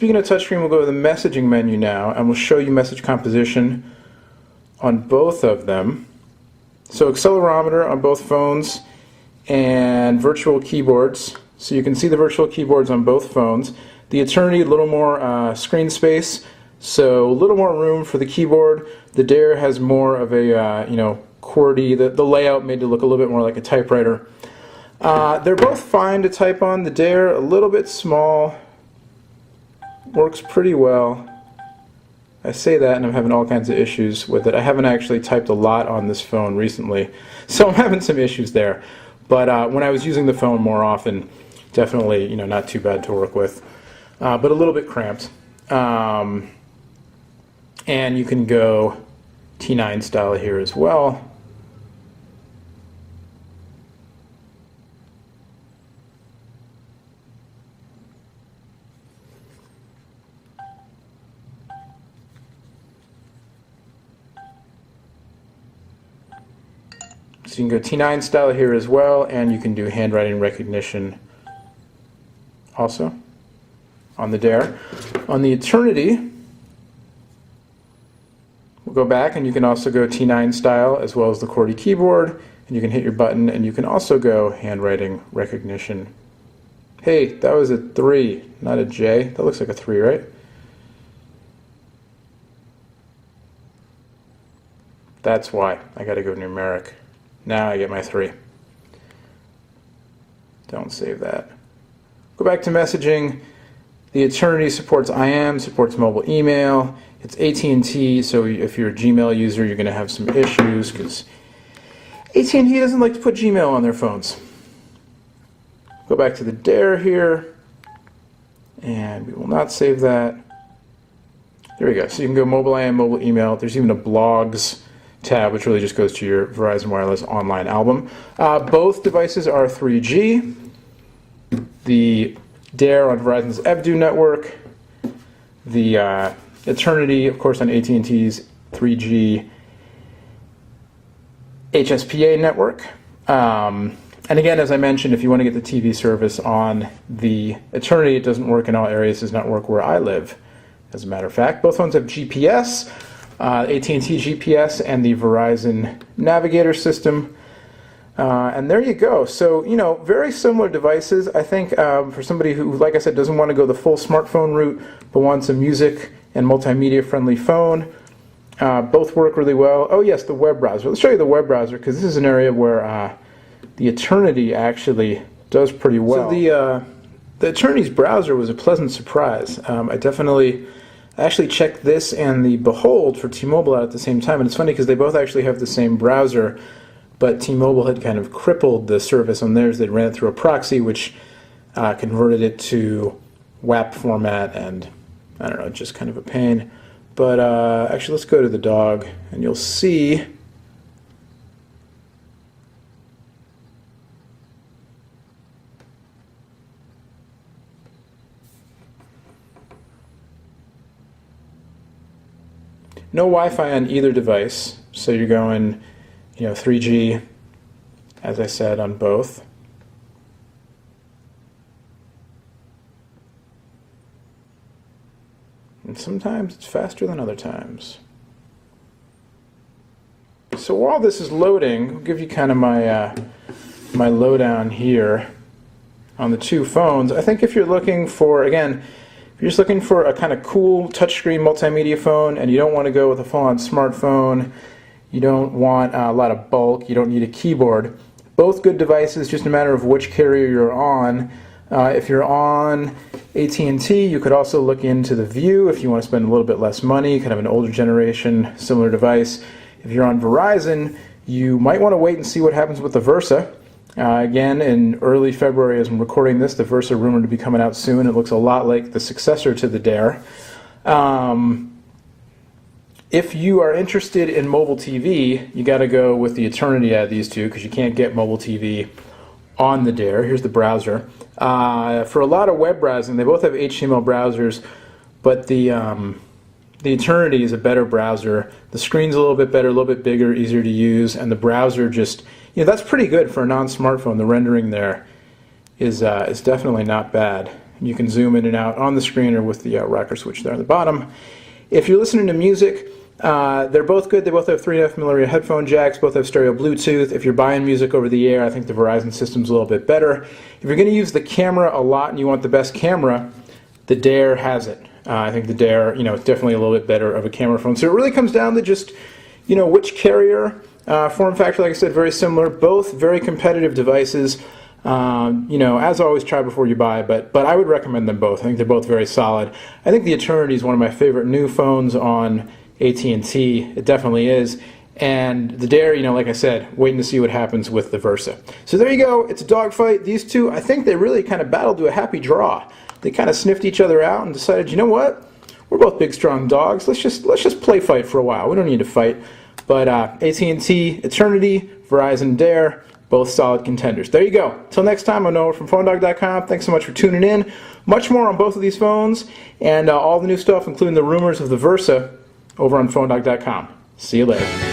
speaking of touchscreen, we'll go to the messaging menu now, and we'll show you message composition on both of them. So accelerometer on both phones and virtual keyboards. So you can see the virtual keyboards on both phones. The Eternity, a little more screen space, so a little more room for the keyboard. The Dare has more of a QWERTY. The layout made it look a little bit more like a typewriter. They're both fine to type on. The Dare, a little bit small, works pretty well. I say that and I'm having all kinds of issues with it. I haven't actually typed a lot on this phone recently, so I'm having some issues there. But when I was using the phone more often, definitely not too bad to work with, but a little bit cramped. And you can go T9 style here as well. So you can go T9 style here as well, and you can do handwriting recognition also on the Dare. On the Eternity, we'll go back and you can also go T9 style as well as the QWERTY keyboard, and you can hit your button, and you can also go handwriting recognition. Hey, that was a 3, not a J. That looks like a 3, right? That's why I got to go numeric. Now I get my 3. Don't save that. Go back to messaging. The Eternity supports IM, supports mobile email. It's AT&T, so if you're a Gmail user, you're going to have some issues because AT&T doesn't like to put Gmail on their phones. Go back to the Dare here, and we will not save that. There we go. So you can go mobile IM, mobile email. There's even a blogs tab, which really just goes to your Verizon Wireless online album. Both devices are 3G. The Dare on Verizon's EVDU network. The Eternity, of course, on AT&T's 3G HSPA network. And again, as I mentioned, if you want to get the TV service on the Eternity, it doesn't work in all areas. It does not work where I live, as a matter of fact. Both phones have GPS. AT&T GPS and the Verizon Navigator system, and there you go. So very similar devices. I think for somebody who, like I said, doesn't want to go the full smartphone route but wants a music and multimedia friendly phone, both work really well. Oh yes, the web browser. Let's show you the web browser because this is an area where the Eternity actually does pretty well. So the Eternity's browser was a pleasant surprise. I actually checked this and the Behold for T-Mobile out at the same time, and it's funny because they both actually have the same browser, but T-Mobile had kind of crippled the service on theirs. They ran it through a proxy, which converted it to WAP format, and I don't know, just kind of a pain. But actually, let's go to the dog, and you'll see no Wi-Fi on either device, so you're going, 3G, as I said, on both. And sometimes it's faster than other times. So while this is loading, I'll give you kind of my my lowdown here on the two phones. I think if you're looking for, again, if you're just looking for a kind of cool touchscreen multimedia phone and you don't want to go with a full-on smartphone, you don't want a lot of bulk, you don't need a keyboard, both good devices, just a matter of which carrier you're on. If you're on AT&T, you could also look into the View if you want to spend a little bit less money, kind of an older generation, similar device. If you're on Verizon, you might want to wait and see what happens with the Versa. Again, in early February, as I'm recording this, the Versa rumored to be coming out soon. It looks a lot like the successor to the Dare. If you are interested in mobile TV, you got to go with the Eternity out of these two because you can't get mobile TV on the Dare. Here's the browser. For a lot of web browsing, they both have HTML browsers, but the Eternity is a better browser. The screen's a little bit better, a little bit bigger, easier to use, and the browser just, that's pretty good for a non-smartphone. The rendering there is definitely not bad. You can zoom in and out on the screen or with the rocker switch there on the bottom. If you're listening to music, they're both good. They both have 3.5mm headphone jacks, both have stereo Bluetooth. If you're buying music over the air, I think the Verizon system's a little bit better. If you're going to use the camera a lot and you want the best camera, the Dare has it. I think the Dare, is definitely a little bit better of a camera phone. So it really comes down to just, which carrier. Form factor, like I said, very similar. Both very competitive devices. As always, try before you buy, but I would recommend them both. I think they're both very solid. I think the Eternity is one of my favorite new phones on AT&T. It definitely is. And the Dare, like I said, waiting to see what happens with the Versa. So there you go. It's a dogfight. These two, I think they really kind of battled to a happy draw. They kind of sniffed each other out and decided, you know what? We're both big, strong dogs. Let's just play fight for a while. We don't need to fight. But AT&T, Eternity, Verizon, Dare, both solid contenders. There you go. Till next time, I'm Noah from PhoneDog.com. Thanks so much for tuning in. Much more on both of these phones and all the new stuff, including the rumors of the Versa, over on PhoneDog.com. See you later.